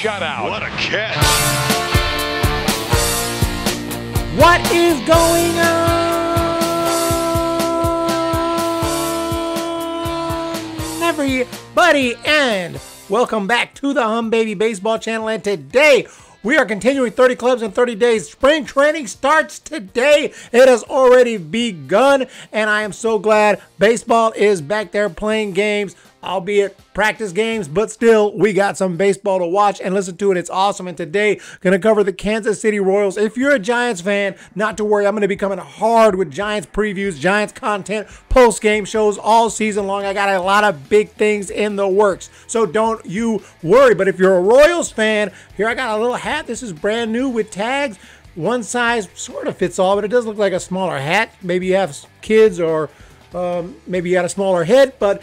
shutout. What a catch. What is going on, everybody? And welcome back to the Hum Baby Baseball channel. And today we are continuing 30 clubs in 30 days. Spring training starts today. It has already begun, and I am so glad baseball is back there playing games, albeit practice games, but still we got some baseball to watch and listen to, and it's awesome. And today gonna cover the Kansas City Royals. If you're a Giants fan, not to worry, I'm gonna be coming hard with Giants previews, Giants content, post-game shows all season long. I got a lot of big things in the works, so don't you worry. But if you're a Royals fan, here I got a little hat. This is brand new with tags. One size sort of fits all, but it does look like a smaller hat. Maybe you have kids, or maybe you got a smaller head, but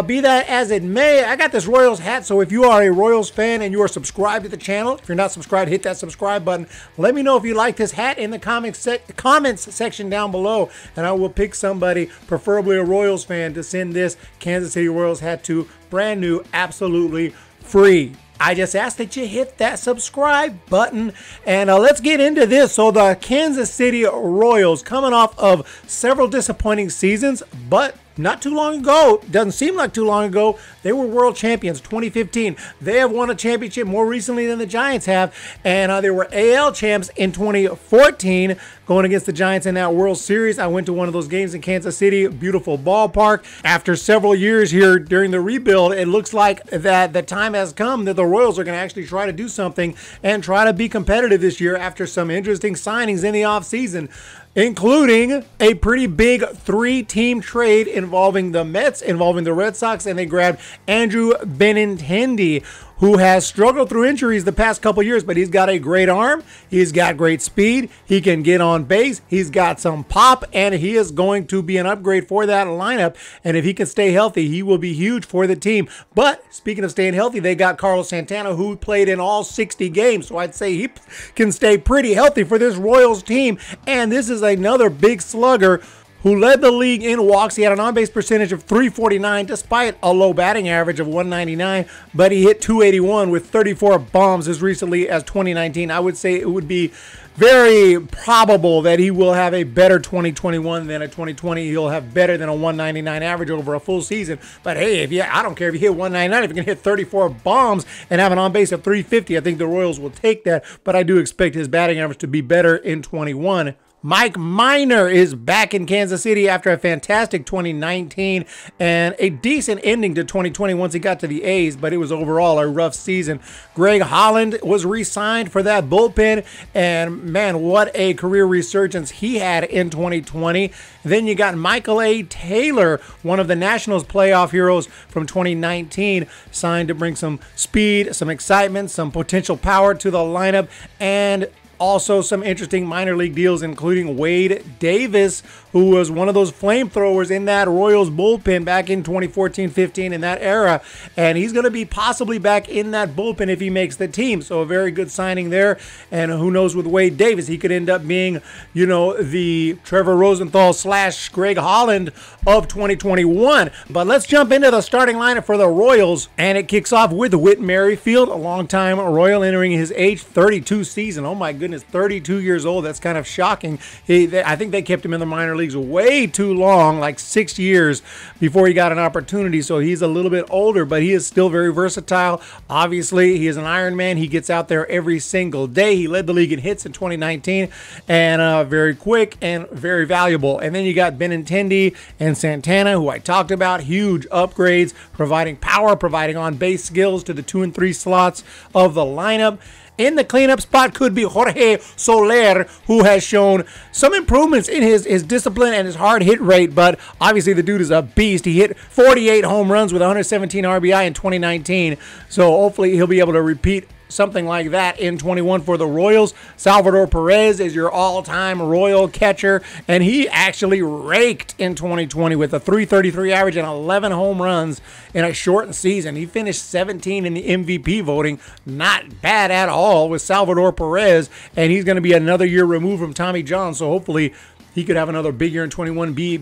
be that as it may, I got this Royals hat. So if you are a Royals fan and you are subscribed to the channel, if you're not subscribed, hit that subscribe button. Let me know if you like this hat in the comments section down below, and I will pick somebody, preferably a Royals fan, to send this Kansas City Royals hat to, brand new, absolutely free. I just ask that you hit that subscribe button, and let's get into this. So the Kansas City Royals, coming off of several disappointing seasons, but not too long ago, doesn't seem like too long ago, they were world champions, 2015. They have won a championship more recently than the Giants have, and they were AL champs in 2014, going against the Giants in that World Series. I went to one of those games in Kansas City, beautiful ballpark. After several years here during the rebuild, it looks like that the time has come that the Royals are going to actually try to do something and try to be competitive this year after some interesting signings in the offseason, including a pretty big three-team trade involving the Mets, involving the Red Sox, and they grabbed Andrew Benintendi, who has struggled through injuries the past couple years, but he's got a great arm, he's got great speed, he can get on base, he's got some pop, and he is going to be an upgrade for that lineup. And if he can stay healthy, he will be huge for the team. But speaking of staying healthy, they got Carlos Santana, who played in all 60 games, so I'd say he can stay pretty healthy for this Royals team. And this is another big slugger who led the league in walks. He had an on-base percentage of .349 despite a low batting average of .199, but he hit .281 with 34 bombs as recently as 2019. I would say it would be very probable that he will have a better 2021 than a 2020. He'll have better than a .199 average over a full season. But hey, I don't care if you hit .199, if you can hit 34 bombs and have an on-base of .350, I think the Royals will take that. But I do expect his batting average to be better in 21. Mike Minor is back in Kansas City after a fantastic 2019 and a decent ending to 2020 once he got to the A's, but it was overall a rough season. Greg Holland was re-signed for that bullpen, and man, what a career resurgence he had in 2020. Then you got Michael A. Taylor, one of the Nationals playoff heroes from 2019, signed to bring some speed, some excitement, some potential power to the lineup, and also some interesting minor league deals, including Wade Davis, who was one of those flamethrowers in that Royals bullpen back in 2014-15 in that era. And he's going to be possibly back in that bullpen if he makes the team. So a very good signing there. And who knows with Wade Davis, he could end up being, you know, the Trevor Rosenthal / Greg Holland of 2021. But let's jump into the starting lineup for the Royals. And it kicks off with Whit Merrifield, a longtime Royal, entering his age 32 season. Oh my goodness, 32 years old. That's kind of shocking. I think they kept him in the minor leagues way too long, like 6 years before he got an opportunity. So he's a little bit older, but he is still very versatile. Obviously, he is an Iron Man. He gets out there every single day. He led the league in hits in 2019, and very quick and very valuable. And then you got Benintendi and Santana, who I talked about. Huge upgrades, providing power, providing on-base skills to the 2 and 3 slots of the lineup. In the cleanup spot could be Jorge Soler, who has shown some improvements in his discipline and his hard hit rate, but obviously the dude is a beast. He hit 48 home runs with 117 RBI in 2019, so hopefully he'll be able to repeat something like that in 21 for the Royals. Salvador Perez is your all-time Royal catcher, and he actually raked in 2020 with a .333 average and 11 home runs in a shortened season. He finished 17 in the MVP voting. Not bad at all with Salvador Perez, and he's going to be another year removed from Tommy John, so hopefully he could have another big year in 21, be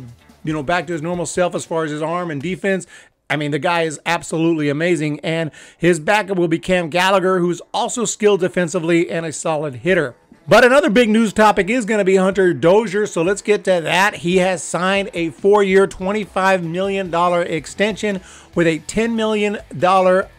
back to his normal self as far as his arm and defense. I mean, the guy is absolutely amazing, and his backup will be Cam Gallagher, who's also skilled defensively and a solid hitter. But another big news topic is going to be Hunter Dozier, so let's get to that. He has signed a 4-year, $25 million extension with a $10 million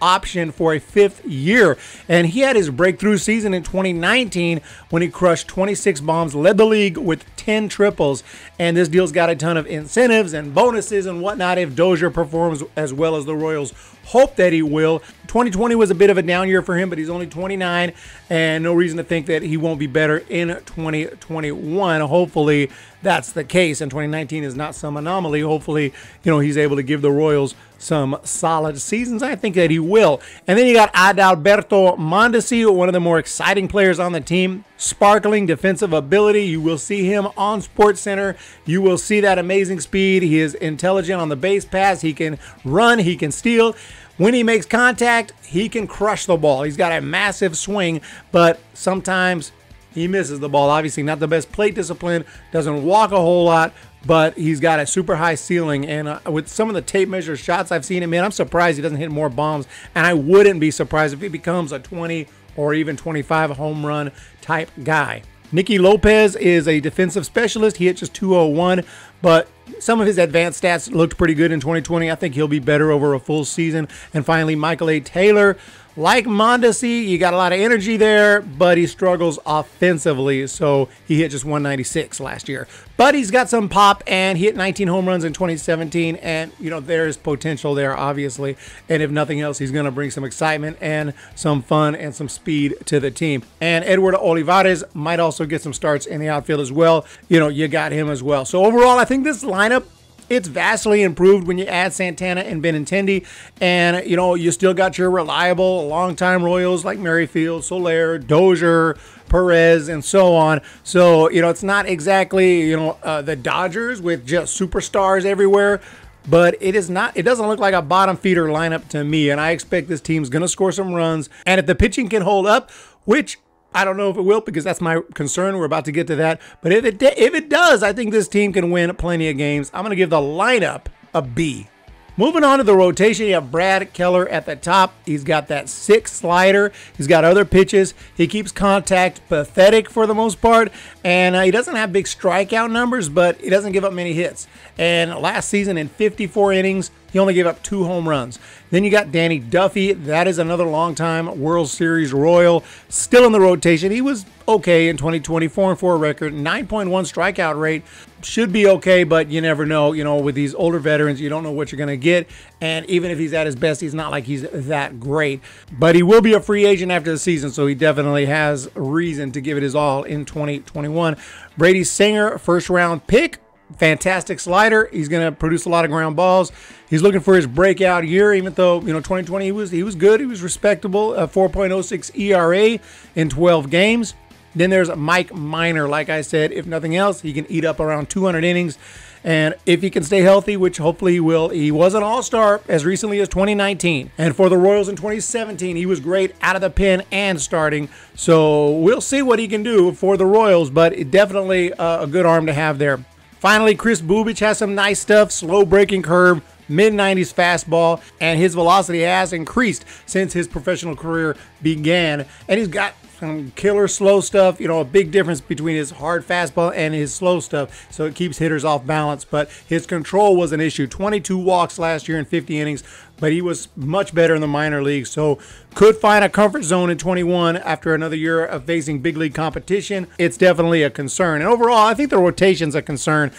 option for a 5th year. And he had his breakthrough season in 2019 when he crushed 26 bombs, led the league with 10 triples. And this deal's got a ton of incentives and bonuses and whatnot if Dozier performs as well as the Royals hope that he will. 2020 was a bit of a down year for him, but he's only 29 and no reason to think that he won't be better in 2021. Hopefully that's the case, and 2019 is not some anomaly. Hopefully, he's able to give the Royals some solid seasons. I think that he will. And then you got Adalberto Mondesi, one of the more exciting players on the team. Sparkling defensive ability. You will see him on SportsCenter. You will see that amazing speed. He is intelligent on the base pass. He can run. He can steal. When he makes contact, he can crush the ball. He's got a massive swing, but sometimes he misses the ball. Obviously not the best plate discipline, doesn't walk a whole lot, but he's got a super high ceiling. And with some of the tape measure shots I've seen him in, I'm surprised he doesn't hit more bombs. And I wouldn't be surprised if he becomes a 20 or even 25 home run type guy. Nikki Lopez is a defensive specialist. He hit just 201, but some of his advanced stats looked pretty good in 2020. I think he'll be better over a full season. And finally, Michael A. Taylor. Like Mondesi, you got a lot of energy there, but he struggles offensively, so he hit just 196 last year. But he's got some pop, and he hit 19 home runs in 2017, and, there's potential there, obviously. And if nothing else, he's going to bring some excitement and some fun and some speed to the team. And Edward Olivares might also get some starts in the outfield as well. You got him as well. So overall, I think this lineup, it's vastly improved when you add Santana and Benintendi, and you still got your reliable long-time Royals like Merrifield, Soler, Dozier, Perez, and so on. So it's not exactly the Dodgers with just superstars everywhere, but it doesn't look like a bottom feeder lineup to me, and I expect this team's going to score some runs. And if the pitching can hold up, which I don't know if it will, because that's my concern. We're about to get to that. But if it does, I think this team can win plenty of games. I'm going to give the lineup a B. Moving on to the rotation, you have Brad Keller at the top. He's got that 6 slider. He's got other pitches. He keeps contact pathetic for the most part. And he doesn't have big strikeout numbers, but he doesn't give up many hits. And last season in 54 innings, he only gave up 2 home runs. Then you got Danny Duffy. That is another longtime World Series Royal. Still in the rotation. He was okay in 2020, 4-4 record, 9.1 strikeout rate. Should be okay, but you never know. With these older veterans, you don't know what you're going to get. And even if he's at his best, he's not like he's that great. But he will be a free agent after the season, so he definitely has reason to give it his all in 2021. Brady Singer, first-round pick. Fantastic slider. He's going to produce a lot of ground balls. He's looking for his breakout year, even though 2020 he was good. He was respectable. 4.06 ERA in 12 games. Then there's Mike Minor. Like I said, if nothing else, he can eat up around 200 innings. And if he can stay healthy, which hopefully he will, he was an all-star as recently as 2019. And for the Royals in 2017, he was great out of the pen and starting. So we'll see what he can do for the Royals, but definitely a good arm to have there. Finally, Chris Bubich has some nice stuff, slow breaking curve, mid-90s fastball, and his velocity has increased since his professional career began. And he's got some killer slow stuff, a big difference between his hard fastball and his slow stuff, so it keeps hitters off balance. But his control was an issue. 22 walks last year in 50 innings, but he was much better in the minor leagues, so could find a comfort zone in 21 after another year of facing big league competition. It's definitely a concern. And overall, I think the rotation's a concern.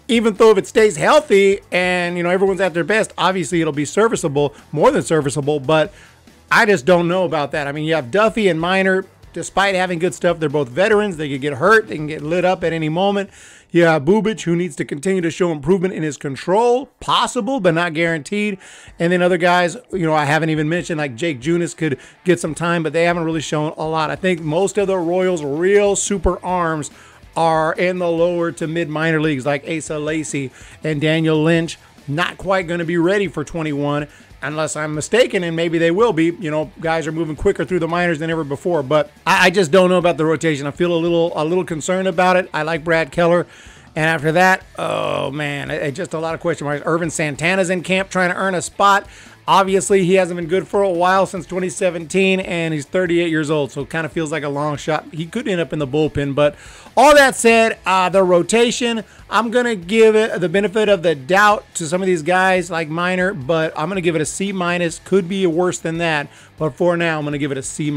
Even though if it stays healthy and, everyone's at their best, obviously it'll be serviceable, more than serviceable, but I just don't know about that. I mean, you have Duffy and Minor. Despite having good stuff, they're both veterans. They could get hurt. They can get lit up at any moment. You have Bubich, who needs to continue to show improvement in his control. Possible, but not guaranteed. And then other guys, I haven't even mentioned, like Jake Junis could get some time, but they haven't really shown a lot. I think most of the Royals' real super arms are in the lower to mid minor leagues, like Asa Lacy and Daniel Lynch. Not quite going to be ready for 21. Unless I'm mistaken, and maybe they will be. Guys are moving quicker through the minors than ever before. But I just don't know about the rotation. I feel a little concerned about it. I like Brad Keller, And after that, oh man, just a lot of question marks. Irvin Santana's in camp trying to earn a spot. Obviously, he hasn't been good for a while, since 2017, and he's 38 years old, so it kind of feels like a long shot. He could end up in the bullpen, but all that said, the rotation, I'm going to give it the benefit of the doubt to some of these guys like Minor, but I'm going to give it a C-. Could be worse than that, but for now, I'm going to give it a C-.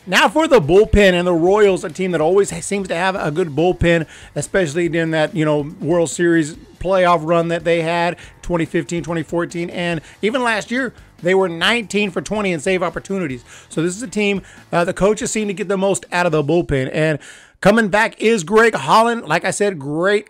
Now for the bullpen, and the Royals, a team that always seems to have a good bullpen, especially during that, World Series playoff run that they had 2015, 2014, and even last year they were 19 for 20 in save opportunities. So this is a team the coaches seem to get the most out of the bullpen, and coming back is Greg Holland. Like I said, great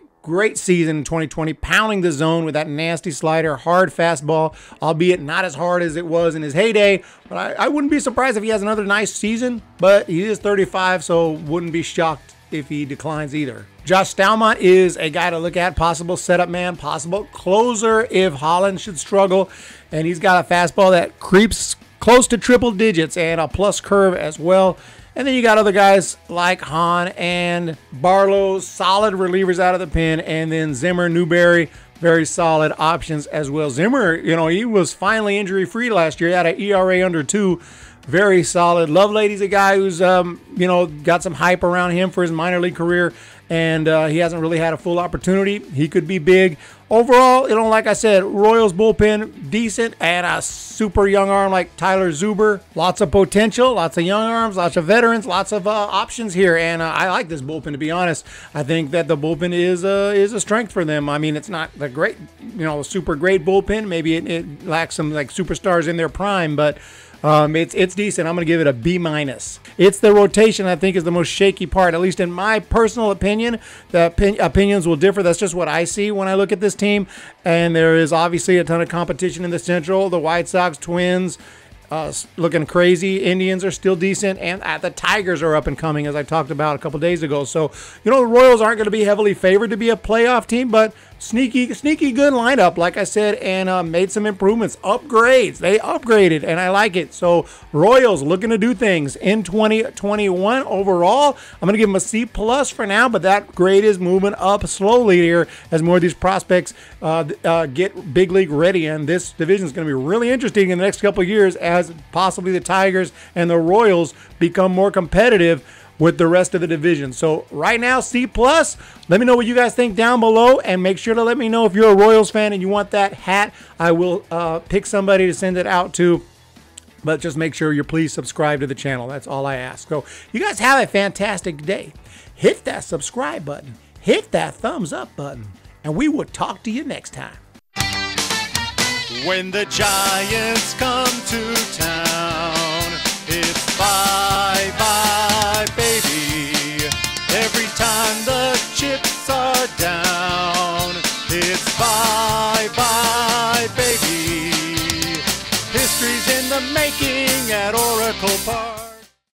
season in 2020, pounding the zone with that nasty slider, hard fastball, albeit not as hard as it was in his heyday. But I wouldn't be surprised if he has another nice season, but he is 35, so wouldn't be shocked if he declines either. Josh Stalmont is a guy to look at, possible setup man, possible closer if Holland should struggle, and he's got a fastball that creeps close to triple digits and a plus curve as well. And then you got other guys like Hahn and Barlow, solid relievers out of the pen, and then Zimmer, Newberry, very solid options as well. Zimmer, he was finally injury-free last year. He had an ERA under 2. Very solid. Lovelady's a guy who's, got some hype around him for his minor league career, and he hasn't really had a full opportunity. He could be big. Overall, like I said, Royals bullpen, decent, and a super young arm like Tyler Zuber. Lots of potential, lots of young arms, lots of veterans, lots of options here, and I like this bullpen, to be honest. I think that the bullpen is a strength for them. I mean, it's not the great, super great bullpen. Maybe it lacks some like superstars in their prime, but it's decent. I'm going to give it a B-. It's the rotation I think is the most shaky part, at least in my personal opinion. The opinions will differ. That's just what I see when I look at this team. And there is obviously a ton of competition in the Central. The White Sox, Twins, looking crazy. Indians are still decent, and the Tigers are up and coming, as I talked about a couple days ago. So, the Royals aren't going to be heavily favored to be a playoff team, but sneaky good lineup, like I said, and made some improvements, upgrades. They upgraded, and I like it. So, Royals looking to do things in 2021 overall. I'm going to give them a C+ for now, but that grade is moving up slowly here as more of these prospects get big league ready, and this division is going to be really interesting in the next couple of years as possibly the Tigers and the Royals become more competitive with the rest of the division. So right now, C+. Let me know what you guys think down below, and make sure to let me know if you're a Royals fan and you want that hat. I will pick somebody to send it out to, but just make sure you're please subscribe to the channel. That's all I ask. So you guys have a fantastic day. Hit that subscribe button. Hit that thumbs up button, and we will talk to you next time. When the Giants come to town, it's bye-bye, baby. Every time the chips are down, it's bye-bye, baby. History's in the making at Oracle Park.